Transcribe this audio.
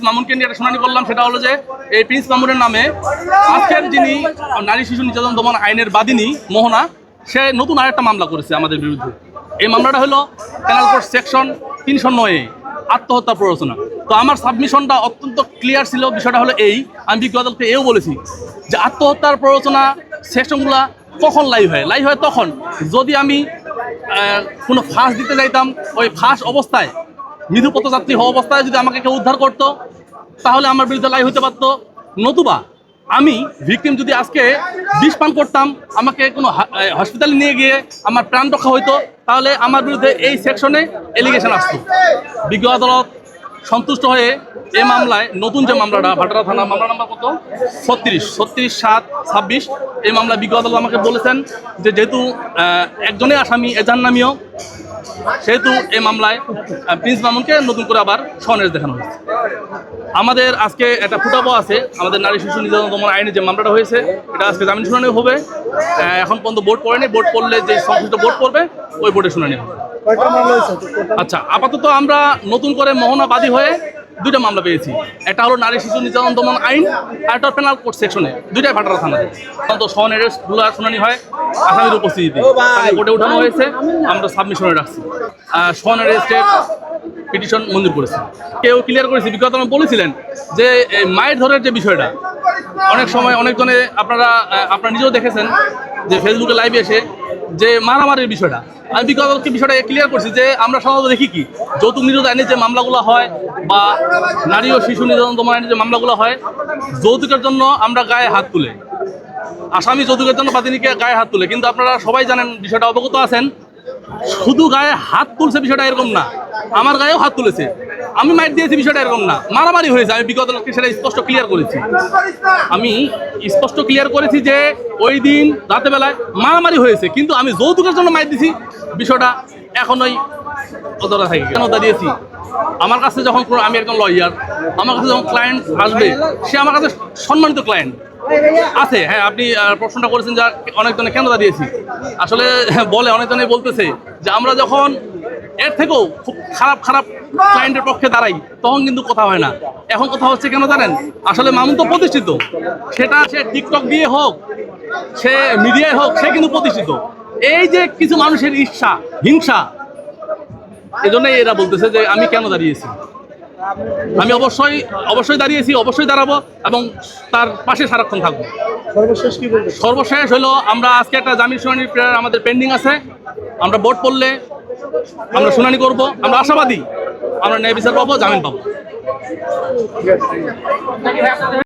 মামুনকে নিয়ে একটা শুনানি করলাম, সেটা হলো যে এই প্রিন্স মামুনের নামে আজকের যিনি নারী শিশু নির্যাতন দমন আইনের বাদিনী মোহনা, সে নতুন আরেকটা মামলা করেছে আমাদের বিরুদ্ধে। এই মামলাটা হলো পেনাল কোড সেকশন 309A, আত্মহত্যা প্ররোচনা। তো আমার সাবমিশনটা অত্যন্ত ক্লিয়ার ছিল। বিষয়টা হলো আমি বিজ্ঞ আদালতকে এও বলেছি যে আত্মহত্যার প্ররোচনা সেকশনগুলো কখন লাইভ হয় তখন যদি আমি কোনো ফাঁস দিতে যাইতাম, ওই ফাঁস অবস্থায় মৃদু পথযাত্রী হওয়া অবস্থায় যদি আমাকে কেউ উদ্ধার করতো তাহলে আমার বিরুদ্ধে লাইভ হতে পারতো। নতুবা আমি ভিকটিম যদি আজকে বিষ পান করতাম, আমাকে কোনো হসপিটালে নিয়ে গিয়ে আমার প্রাণ রক্ষা হইতো, তাহলে আমার বিরুদ্ধে এই সেকশনে এলিগেশন আসতো। বিজ্ঞ আদালত সন্তুষ্ট হয়ে এই মামলায় নতুন যে মামলাটা, ভাটারা থানা মামলা নাম্বার কত 36/7/26, এই মামলায় বিজ্ঞ আদালত আমাকে বলেছেন যে যেহেতু একজনের আসামি এজাহার নামীয়, সেহেতু এই মামলায় প্রিন্স মামুনকে নতুন করে আবার স্বনির্দেশ দেখানো হয়েছে। আমাদের আজকে একটা ফুটাবো আছে, আমাদের নারী শিশু নির্যাতন দমন আইনে যে মামলাটা হয়েছে, এটা আজকে জামিন শুনানি হবে। এখন পর্যন্ত বোর্ড পড়েনি, বোর্ড পড়লে যে সংশ্লিষ্ট বোর্ড পড়বে ওই বোর্ডে শুনানি হবে। আচ্ছা, আপাতত আমরা নতুন করে মোহনা বাদী হয়ে দুইটা মামলা পেয়েছি। একটা হলো নারী শিশু নির্যাতন দমন আইন, আর একটা পেনাল কোড সেকশনে, দুইটাই ভাটারা থানাতে। তো স্বনির্দেশগুলো শুনানি হয় আসামির উপস্থিতিতে, কোর্টে উঠানো হয়েছে, আমরা সাবমিশনে রাখছি। স্বনির্দেশের পিটিশন মঞ্জুর করেছে, কেউ ক্লিয়ার করেছে। বিগত বলেছিলেন যে মায়ের ধরের যে বিষয়টা, অনেক সময় অনেকজনে আপনারা নিজেও দেখেছেন যে ফেসবুকে লাইভে এসে যে মারামারির বিষয়টা, আমি বিগতকে বিষয়টা ক্লিয়ার করছি যে আমরা সাধারণত দেখি কি যৌতুক নির্যাতন আইনে যে মামলাগুলো হয় বা নারী ও শিশু নির্যাতন দমন আইনে যে মামলাগুলো হয়, যৌতুকের জন্য আমরা গায়ে হাত তুলে, আসামি যৌতুকের জন্য বাদিনীকে গায়ে হাত তুলে। কিন্তু আপনারা সবাই জানেন, বিষয়টা অবগত আছেন, শুধু গায়ে হাত তুলছে বিষয়টা এরকম না, আমার গায়েও হাত তুলেছে, আমি মাইট দিয়েছি বিষয়টা এরকম না, মারামারি হয়েছে। আমি বিগত লোককে সেটা স্পষ্ট ক্লিয়ার করেছি। আমি স্পষ্ট ক্লিয়ার করেছি যে ওই দিন রাতে বেলায় মারামারি হয়েছে, কিন্তু আমি যৌতুকের জন্য মাইট দিছি বিষয়টা এখনোই অতটা থাকে। কেন দাঁড়িয়েছি, আমার কাছে যখন আমি একজন লয়ার, আমার কাছে যখন ক্লায়েন্ট আসবে, সে আমার কাছে সম্মানিত ক্লায়েন্ট আছে। হ্যাঁ, আপনি প্রশ্নটা করেছেন যে অনেকজনে কেন দাঁড়িয়েছি, আসলে বলে অনেকজনে বলতেছে যে আমরা যখন এর থেকেও খুব খারাপ ক্লায়েন্টের পক্ষে দাঁড়াই তখন কিন্তু কথা হয় না। এখন কথা হচ্ছে কেন জানেন, আসলে মামুন তো প্রতিষ্ঠিত, সেটা সে টিকটক দিয়ে হোক, সে মিডিয়ায় হোক, সে কিন্তু প্রতিষ্ঠিত। এই যে কিছু মানুষের ঈর্ষা হিংসা, এজন্যই এরা বলতেছে যে আমি কেন দাঁড়িয়েছি। আমি অবশ্যই দাঁড়িয়েছি, অবশ্যই দাঁড়াবো এবং তার পাশে সারাক্ষণ থাকবো। সর্বশেষ হলো আমরা আজকে একটা জামিন শুনানির প্রেয়ার আমাদের পেন্ডিং আছে। আমরা বোর্ড পড়লে আমরা শুনানি করব, আমরা আশাবাদী আমরা ন্যায় বিচার পাবো, জামিন পাবো।